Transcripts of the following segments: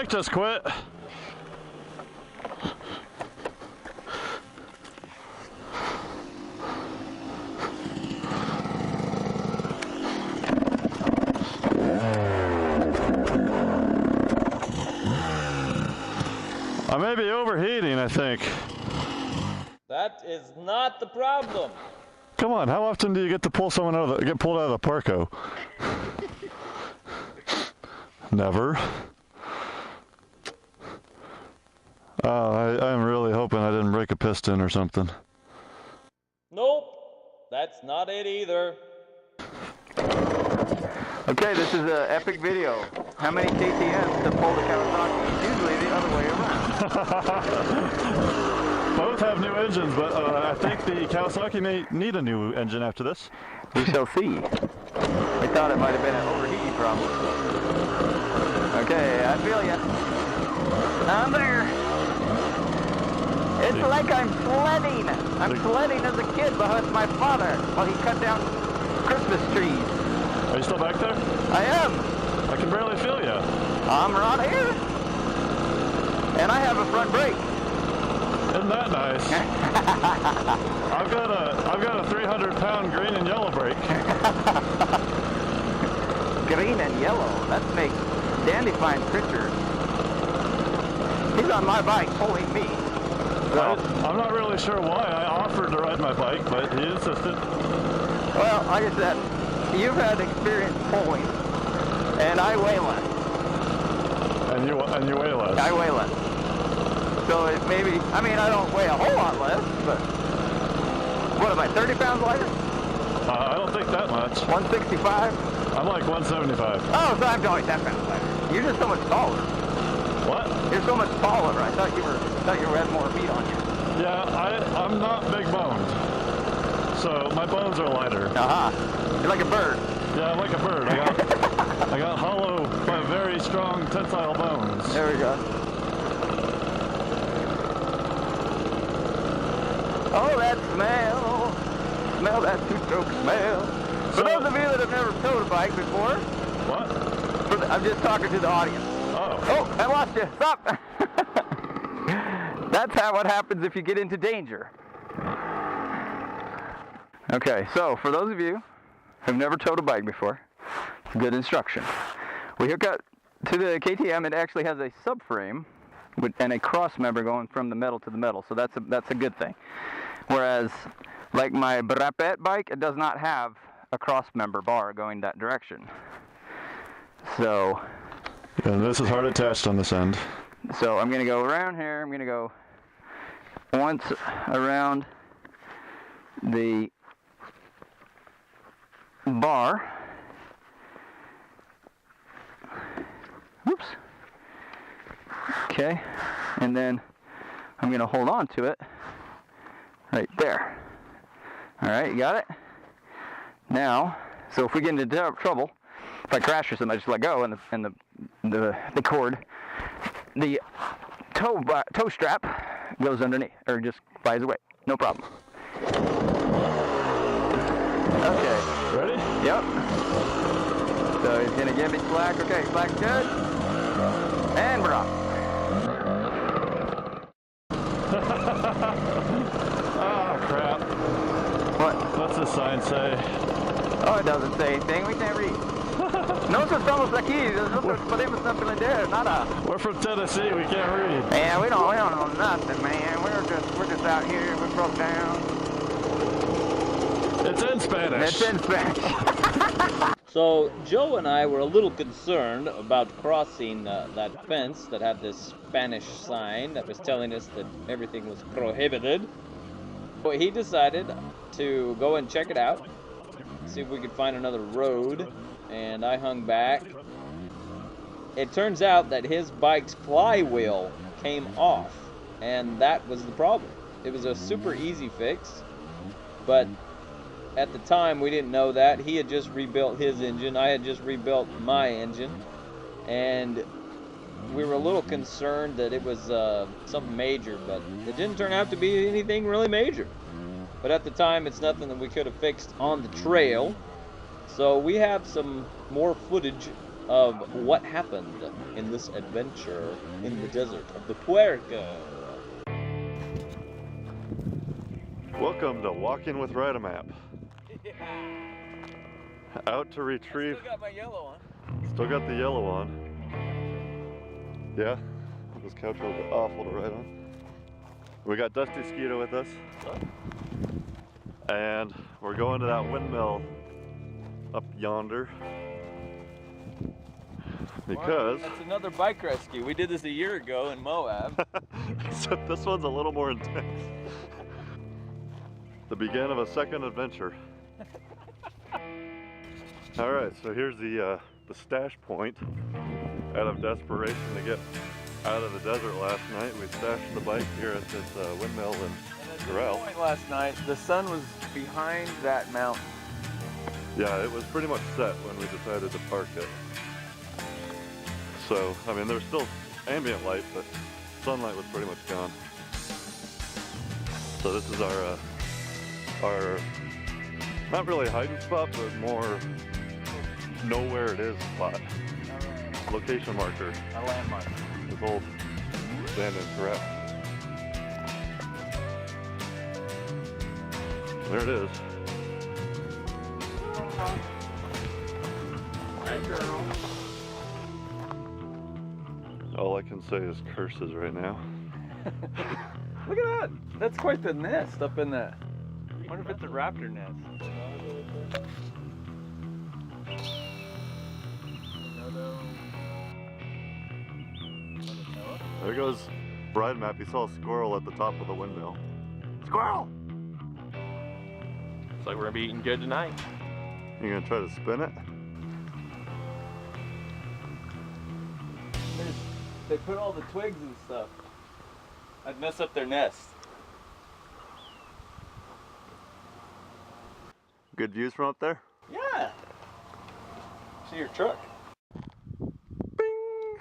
bike just quit. I may be overheating, I think. That is not the problem. Come on, how often do you get to pull someone out of the, get pulled out of the Parco? Never. I'm really hoping I didn't break a piston or something. Nope, that's not it either. Okay, this is an epic video. How many KTMs to pull the Kawasaki? It's usually the other way around. Both have new engines, but I think the Kawasaki may need a new engine after this. We shall see. We thought it might have been an overheating problem. Okay, I feel ya. I'm there. It's like I'm sledding. I'm sledding as a kid with my father while he cut down Christmas trees. Are you still back there? I am. I can barely feel you. I'm right here. And I have a front brake. Isn't that nice? I've got a 300-pound green and yellow brake. Green and yellow. That makes dandy fine pictures. He's on my bike pulling me. So. I'm not really sure why. I offered to ride my bike, but he insisted. Well, like I said, you've had experience pulling, and I weigh less. And you weigh less. I weigh less. So it maybe, I mean, I don't weigh a whole lot less, but what am I, 30 pounds lighter? I don't think that much. 165? I'm like 175. Oh, so I'm only 10 pounds lighter. You're just so much taller. What? You're so much taller. I thought you had more meat on you. Yeah, I'm not big boned, so my bones are lighter. Aha. You're like a bird. Yeah, I'm like a bird. I got hollow but very strong tensile bones. There we go. Oh, that smell. Smell that two-stroke smell. For those of you that have never towed a bike before. What? I'm just talking to the audience. Oh. Oh, I lost you. Stop. That's what happens if you get into danger. Okay, so for those of you who've never towed a bike before, good instruction. We hook up to the KTM. It actually has a subframe and a cross member going from the metal to the metal, so that's a good thing. Whereas, like my Brapet bike, it does not have a cross member bar going that direction. So. And this is hard attached on this end. So I'm going to go around here. I'm going to go once around the bar. Oops. Okay. And then I'm going to hold on to it right there. All right, you got it? Now, so if we get into trouble, if I crash or something, I just let go, and the cord, the toe strap goes underneath, or just flies away. No problem. Okay. Ready? Yep. So he's gonna give me slack. Okay, slack's good. And we're off. Oh crap. What? What's the sign say? Oh, it doesn't say anything. We can't read. Nosotros estamos aquí. Nosotros podemos aprender nada. We're from Tennessee. We can't read. Man, we don't know nothing, man. We're just out here. We broke down. It's in Spanish. It's in Spanish. So Joe and I were a little concerned about crossing that fence that had this Spanish sign that was telling us that everything was prohibited. But he decided to go and check it out, see if we could find another road, and I hung back. It turns out that his bike's flywheel came off, and that was the problem. It was a super easy fix, but at the time we didn't know that. He had just rebuilt his engine, I had just rebuilt my engine, and we were a little concerned that it was something major, but it didn't turn out to be anything really major. But at the time, it's nothing that we could have fixed on the trail. So we have some more footage of what happened in this adventure in the desert of the Puerco. Welcome to Walking with AMAP. Out to retrieve. Still got my yellow on. Still got the yellow on. Yeah, this couch will be awful to ride on. We got Dusty Skeeto with us. And we're going to that windmill up yonder. Because that's another bike rescue. We did this a year ago in Moab. so this one's a little more intense. The beginning of a second adventure. All right, so here's the stash point. Out of desperation to get out of the desert last night, we stashed the bike here at this windmill in Corral. Point last night, the sun was behind that mountain. Yeah, it was pretty much set when we decided to park it. So, I mean, there was still ambient light, but sunlight was pretty much gone. So this is our not really hiding spot, but more know where it is spot. Location marker. A landmark. This old abandoned corral. There it is. Hi, girl. All I can say is curses right now. Look at that. That's quite the nest up in that. I wonder if it's a raptor nest. There goes Bride Map. He saw a squirrel at the top of the windmill. Squirrel! Looks like we're gonna be eating good tonight. You gonna try to spin it? They put all the twigs and stuff. I'd mess up their nest. Good views from up there? Yeah. See your truck. Bing!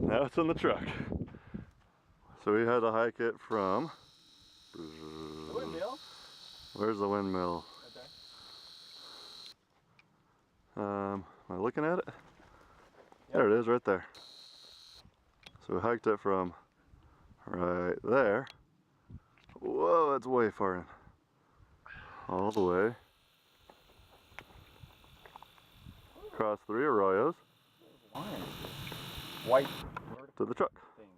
Now it's in the truck. So we had to hike it from... The windmill? Where's the windmill? Right there. Am I looking at it? Yep. There it is, right there. So we hiked it from right there. Whoa, that's way far in. All the way. Across 3 arroyos. White to the truck. things.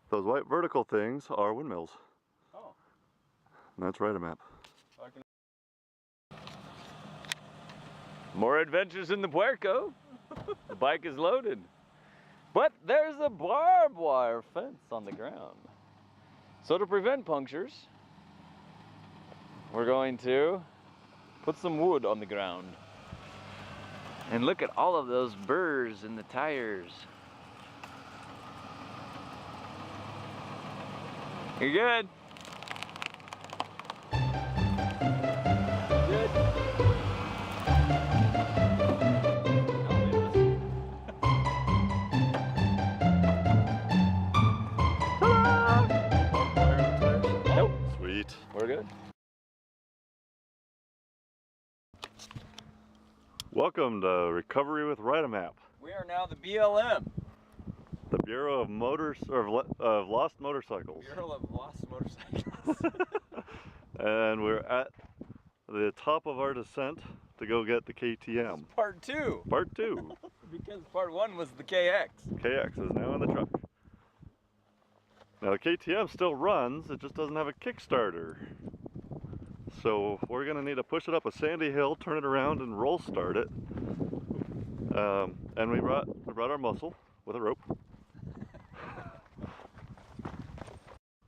Those white vertical things are windmills. Oh. And that's AMAP. More adventures in the Puerco. The bike is loaded. But there's a barbed wire fence on the ground. So to prevent punctures, we're going to put some wood on the ground. And look at all of those burrs in the tires. You're good. Good. Nope. Sweet. We're good. Welcome to Recovery with AMAP. We are now the BLM. The Bureau of of Lost Motorcycles. Bureau of Lost Motorcycles. And we're at the top of our descent to go get the KTM. Part 2. Part 2. Because part 1 was the KX. KX is now in the truck. Now the KTM still runs, it just doesn't have a Kickstarter. So we're gonna need to push it up a sandy hill, turn it around and roll start it. And we brought our muscle with a rope.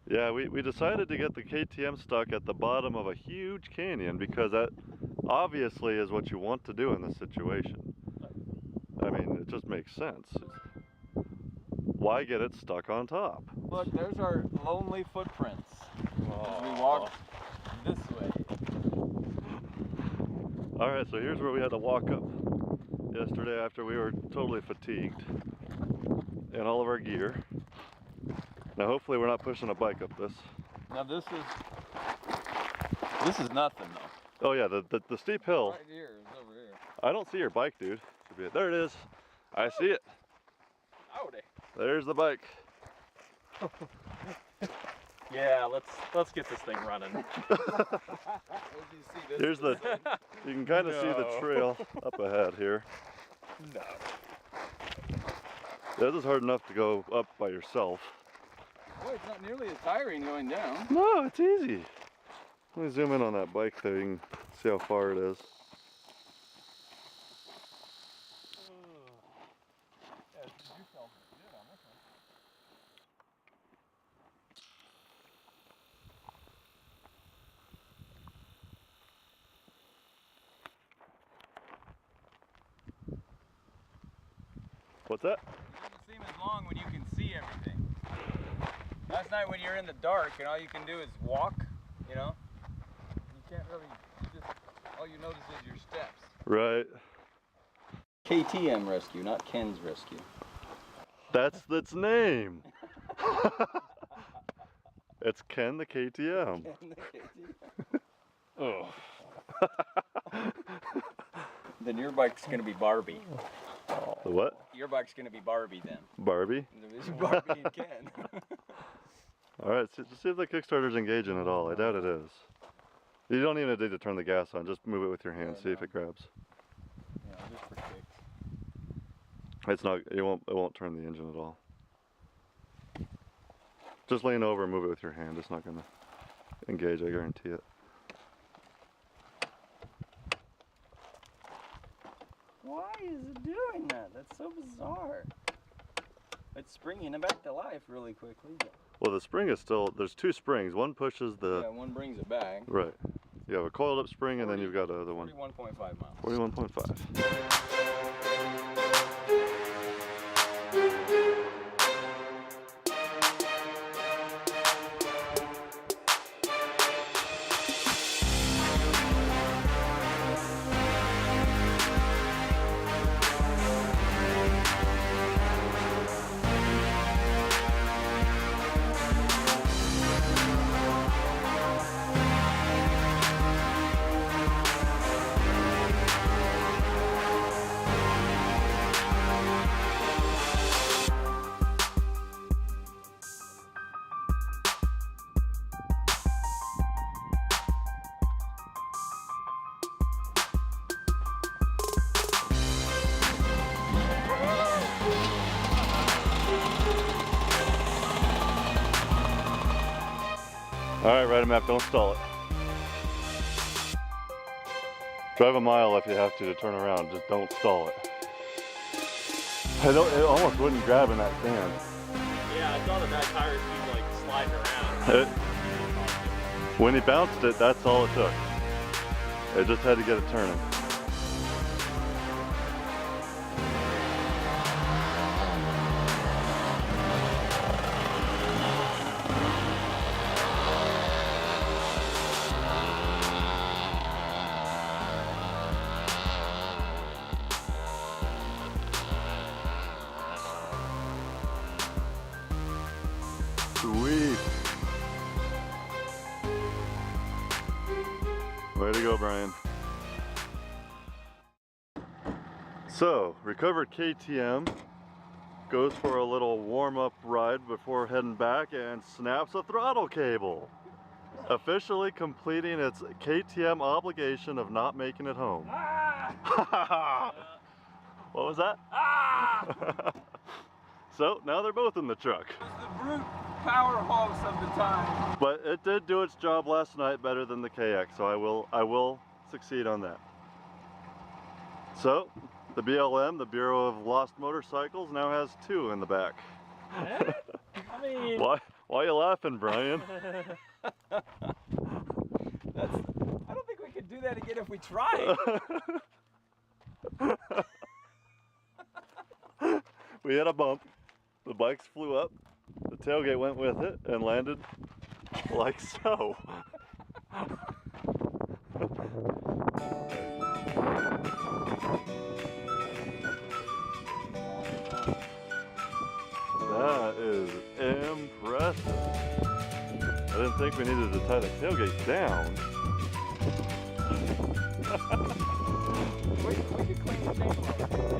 Yeah, we decided to get the KTM stuck at the bottom of a huge canyon because that obviously is what you want to do in this situation. I mean, it just makes sense. Why get it stuck on top? Look, there's our lonely footprints as we walk this way. Alright, so here's where we had to walk up yesterday after we were totally fatigued in all of our gear. Now hopefully we're not pushing a bike up this. Now this is nothing though. Oh yeah, the steep hill. Right here is over here. I don't see your bike, dude. Should be it. There it is. I see it. Howdy. There's the bike. Yeah, let's get this thing running. Here's the. You can kind of see the trail up ahead here. No. This is hard enough to go up by yourself. Boy, it's not nearly as tiring going down. No, it's easy. Let me zoom in on that bike there. You can see how far it is. What's that? It doesn't seem as long when you can see everything. Last night when you're in the dark and all you can do is walk, you know, you can't really, all you notice is your steps. Right. KTM rescue, not Ken's rescue. That's its name. It's Ken the KTM. Ken the KTM. Oh. Then your bike's gonna be Barbie. The what? Your bike's gonna be Barbie then. Barbie? Barbie and Ken. Alright, so just see if the Kickstarter's engaging at all. I doubt it is. You don't even need to turn the gas on, just move it with your hand, see if it grabs. Yeah, just for kicks. It's not, it won't turn the engine at all. Just lean over and move it with your hand, it's not gonna engage, I guarantee it. Why is it doing that? That's so bizarre. It's springing it back to life really quickly. Well, the spring is still, there's two springs. One pushes the... Yeah, one brings it back. Right. You have a coiled up spring and then you've got another one. 41.5 miles. 41.5. Alright, ride a map, don't stall it. Drive a mile if you have to turn around, just don't stall it. It almost wouldn't grab in that sand. Yeah, I saw the back tires keep like sliding around. When he bounced it, that's all it took. It just had to get it turning. Sweet. Way to go, Brian. So, recovered KTM goes for a little warm-up ride before heading back and snaps a throttle cable, officially completing its KTM obligation of not making it home. Ah! What was that? Ah! So now they're both in the truck. It was the brute powerhouse of the time. But it did do its job last night better than the KX, so I will succeed on that. So, the BLM, the Bureau of Lost Motorcycles, now has two in the back. I mean... Why are you laughing, Brian? I don't think we could do that again if we tried. We hit a bump, the bikes flew up, the tailgate went with it, and landed like so. That is impressive. I didn't think we needed to tie the tailgate down. We could clean the table over.